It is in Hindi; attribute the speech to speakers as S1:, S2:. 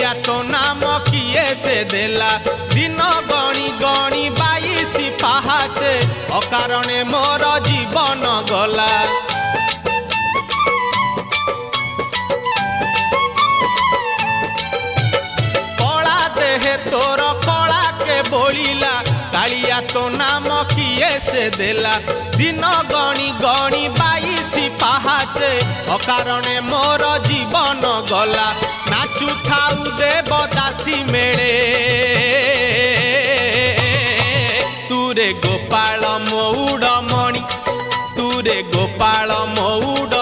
S1: कालिया तो नाम किए से देला दिन गणी गणी 22 पाहाचे अकारणे मोर जीवन गला कला देहे तोर कला के बोलिला कालिया तो नाम किए से देला दिन गणी गणी 22 पाहाचे अकारणे मोर जीवन गला नाचु थाउ देवदासी मेले तुरे गोपाल मौड़ मणि तुरे गोपाल मौड़